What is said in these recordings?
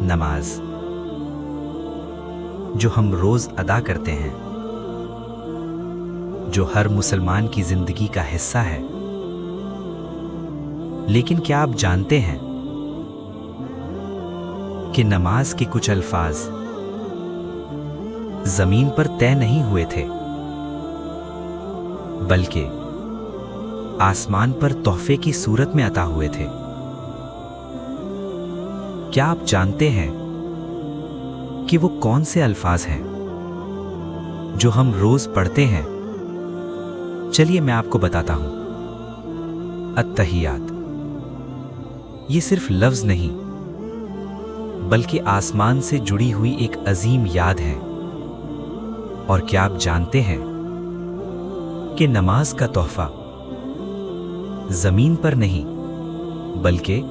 नमाज जो हम रोज अदा करते हैं, जो हर मुसलमान की जिंदगी का हिस्सा है। लेकिन क्या आप जानते हैं कि नमाज के कुछ अल्फाज जमीन पर तय नहीं हुए थे, बल्कि आसमान पर तोहफे की सूरत में अता हुए थे। क्या आप जानते हैं कि वो कौन से अल्फाज हैं जो हम रोज पढ़ते हैं? चलिए मैं आपको बताता हूं। अत्तहियात, ये सिर्फ लफ्ज नहीं बल्कि आसमान से जुड़ी हुई एक अजीम याद है। और क्या आप जानते हैं कि नमाज का तोहफा जमीन पर नहीं बल्कि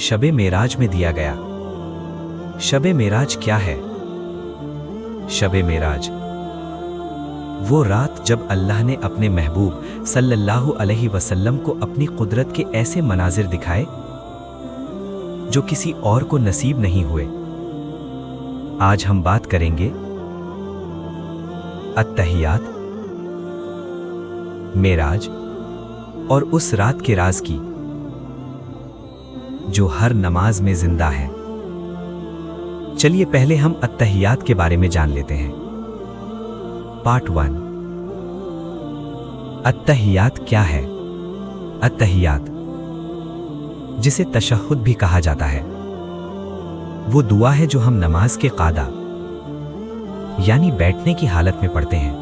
शबे मेराज में दिया गया। शबे मेराज क्या है? शबे मेराज वो रात जब अल्लाह ने अपने महबूब सल्लल्लाहु अलैहि वसल्लम को अपनी कुदरत के ऐसे मनाजिर दिखाए जो किसी और को नसीब नहीं हुए। आज हम बात करेंगे अत्तहियात, मेराज और उस रात के राज की जो हर नमाज में जिंदा है। चलिए पहले हम अत्तहियात के बारे में जान लेते हैं। पार्ट 1, अत्तहियात क्या है? अत्तहियात, जिसे तशहुद भी कहा जाता है, वो दुआ है जो हम नमाज के कादा यानी बैठने की हालत में पढ़ते हैं।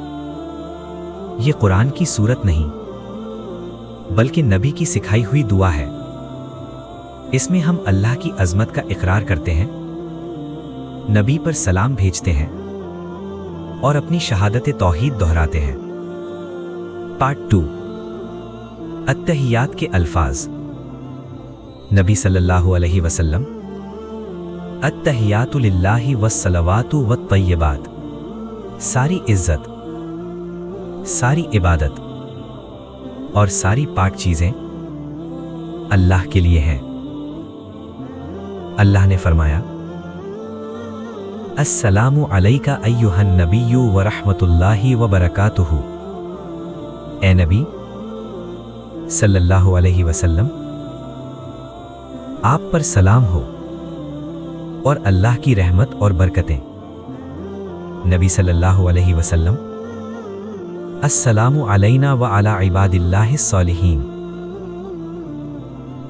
ये कुरान की सूरत नहीं बल्कि नबी की सिखाई हुई दुआ है। इसमें हम अल्लाह की अजमत का इकरार करते हैं, नबी पर सलाम भेजते हैं और अपनी शहादत तौहीद दोहराते हैं। पार्ट 2, अत्तहियात के अल्फाज। नबी सल्लल्लाहु अलैहि वसल्लम, अत्तहियातु लिल्लाहि वस्सलवातु वत्तय्यबात, सारी इज्जत, सारी इबादत और सारी पाक चीजें अल्लाह के लिए हैं। अल्लाह ने फरमाया, अस्सलामु अलैका अय्युहन नबिय्यु व रहमतुल्लाहि व बरकातुहु। ए नबी सल्लल्लाहु अलैहि वसल्लम, आप पर सलाम हो और अल्लाह की रहमत और बरकतें। नबी सल्लल्लाहु अलैहि वसल्लम, अस्सलामु अलैना व अला इबादिल्लाहिस सालिहीन।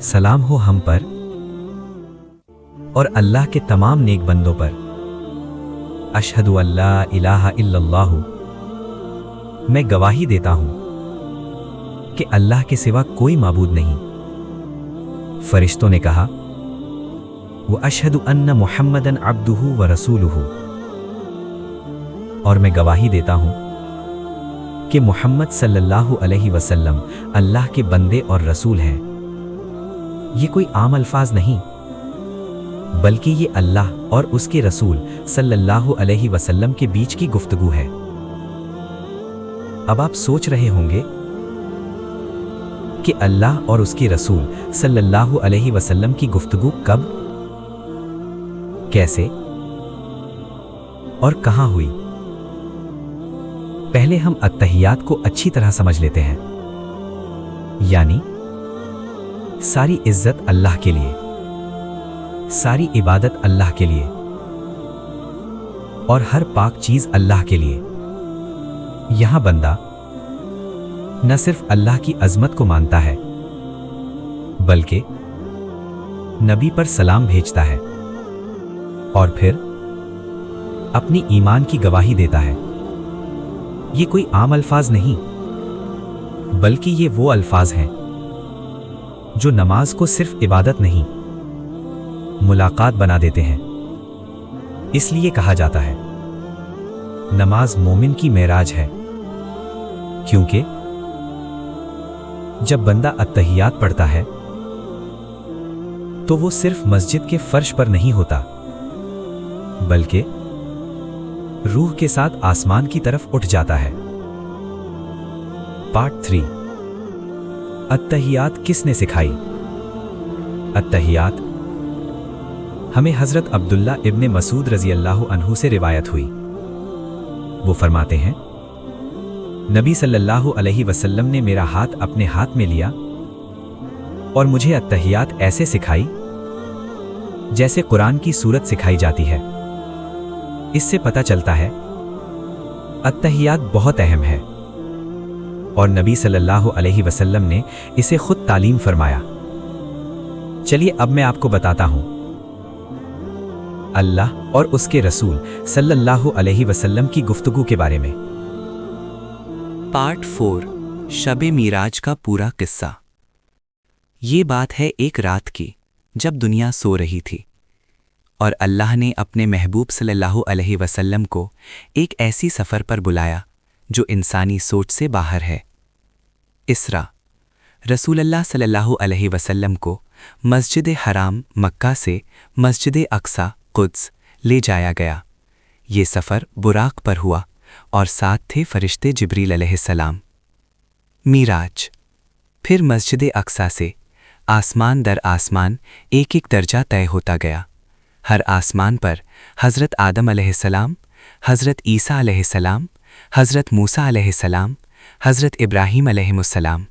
सलाम हो हम पर और अल्लाह के तमाम नेक बंदों पर। अशहदु अल्ला इलाहा इल्लल्लाहु, मैं गवाही देता हूं कि अल्लाह के सिवा कोई माबूद नहीं। फरिश्तों ने कहा, व अशहदु अन्न मुहम्मदन अब्दुहु व रसूलुहु, और मैं गवाही देता हूं कि मुहम्मद सल्लल्लाहु अलैहि वसल्लम अल्लाह के बंदे और रसूल हैं। ये कोई आम अल्फाज नहीं बल्कि ये अल्लाह और उसके रसूल सल्लल्लाहु अलैहि वसल्लम के बीच की गुफ्तगू है। अब आप सोच रहे होंगे कि अल्लाह और उसके रसूल सल्लल्लाहु अलैहि वसल्लम की गुफ्तगू कब, कैसे और कहां हुई? पहले हम अत्तहियात को अच्छी तरह समझ लेते हैं। यानी सारी इज्जत अल्लाह के लिए, सारी इबादत अल्लाह के लिए और हर पाक चीज अल्लाह के लिए। यहां बंदा न सिर्फ अल्लाह की अजमत को मानता है बल्कि नबी पर सलाम भेजता है और फिर अपनी ईमान की गवाही देता है। ये कोई आम अल्फाज नहीं बल्कि ये वो अल्फाज हैं जो नमाज को सिर्फ इबादत नहीं मुलाकात बना देते हैं। इसलिए कहा जाता है नमाज मोमिन की मेराज है, क्योंकि जब बंदा अत्तहियात पढ़ता है तो वो सिर्फ मस्जिद के फर्श पर नहीं होता बल्कि रूह के साथ आसमान की तरफ उठ जाता है। पार्ट 3, अत्तहियात किसने सिखाई? अत्तहियात हमें हजरत अब्दुल्ला इब्ने मसूद रजी अल्लाह अन्हु से रिवायत हुई। वो फरमाते हैं, नबी सल्लल्लाहु अलैहि वसल्लम ने मेरा हाथ अपने हाथ में लिया और मुझे अत्तहियात ऐसे सिखाई जैसे कुरान की सूरत सिखाई जाती है। इससे पता चलता है अत्तहियात बहुत अहम है और नबी सल्लल्लाहु अलैहि वसल्लम ने इसे खुद तालीम फरमाया। चलिए अब मैं आपको बताता हूं अल्लाह और उसके रसूल सल्लल्लाहु अलैहि वसल्लम की गुफ्तगू के बारे में। पार्ट 4 शब मीराज का पूरा किस्सा। ये बात है एक रात की जब दुनिया सो रही थी और अल्लाह ने अपने महबूब सल्लल्लाहु अलैहि वसल्लम को एक ऐसी सफ़र पर बुलाया जो इंसानी सोच से बाहर है। इसरा रसूलुल्लाह सल्लल्लाहु अलैहि वसल्लम को मस्जिद हराम मक्का से मस्जिद अक्सा कुद्स ले जाया गया। ये सफ़र बुराक पर हुआ और साथ थे फरिश्ते जिब्रील अलैहिस्सलाम। मीराज फिर मस्जिद अक्सा से आसमान दर आसमान एक एक दर्जा तय होता गया। हर आसमान पर हज़रत आदम अलैहिस्सलाम, हज़रत ईसा अलैहिस्सलाम, हज़रत मूसा अलैहिस्सलाम, हज़रत इब्राहीम अलैहिमुस्सलाम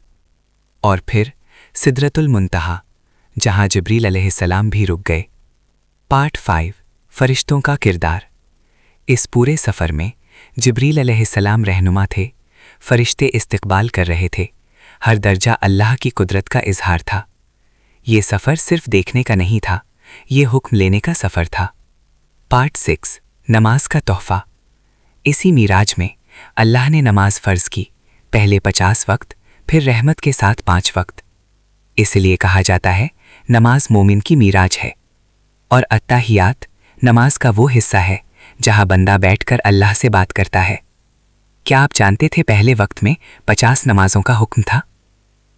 और फिर सिदरतुल मुंतहा जहाँ जिब्रील अलैहिस्सलाम भी रुक गए। पार्ट 5 फरिश्तों का किरदार। इस पूरे सफ़र में जिब्रील अलैहिस्सलाम रहनुमा थे, फरिश्ते इस्तकबाल कर रहे थे। हर दर्जा अल्लाह की कुदरत का इजहार था। ये सफ़र सिर्फ देखने का नहीं था, ये हुक्म लेने का सफ़र था। पार्ट 6 नमाज का तोहफ़ा। इसी मीराज में अल्लाह ने नमाज फ़र्ज़ की, पहले 50 वक्त, फिर रहमत के साथ 5 वक्त। इसलिए कहा जाता है नमाज मोमिन की मीराज है। और अत्ताहियात नमाज का वो हिस्सा है जहाँ बंदा बैठकर अल्लाह से बात करता है। क्या आप जानते थे पहले वक्त में 50 नमाजों का हुक्म था?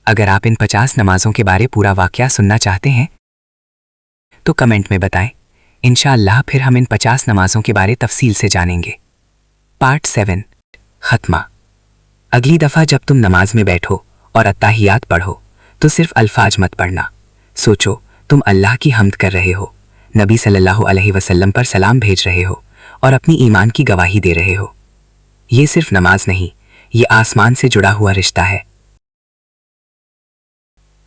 अगर आप इन 50 नमाजों के बारे पूरा वाक़या सुनना चाहते हैं तो कमेंट में बताएं। इंशाअल्लाह फिर हम इन 50 नमाजों के बारे तफसील से जानेंगे। पार्ट 7 ख़त्मा। अगली दफ़ा जब तुम नमाज में बैठो और अत्ताहियात पढ़ो तो सिर्फ अल्फाज मत पढ़ना। सोचो तुम अल्लाह की हम्द कर रहे हो, नबी सल्लल्लाहु अलैहि वसल्लम पर सलाम भेज रहे हो और अपनी ईमान की गवाही दे रहे हो। ये सिर्फ नमाज नहीं, ये आसमान से जुड़ा हुआ रिश्ता है।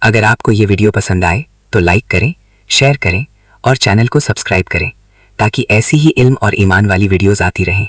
अगर आपको ये वीडियो पसंद आए तो लाइक करें, शेयर करें और चैनल को सब्सक्राइब करें ताकि ऐसी ही इल्म और ईमान वाली वीडियोज़ आती रहें।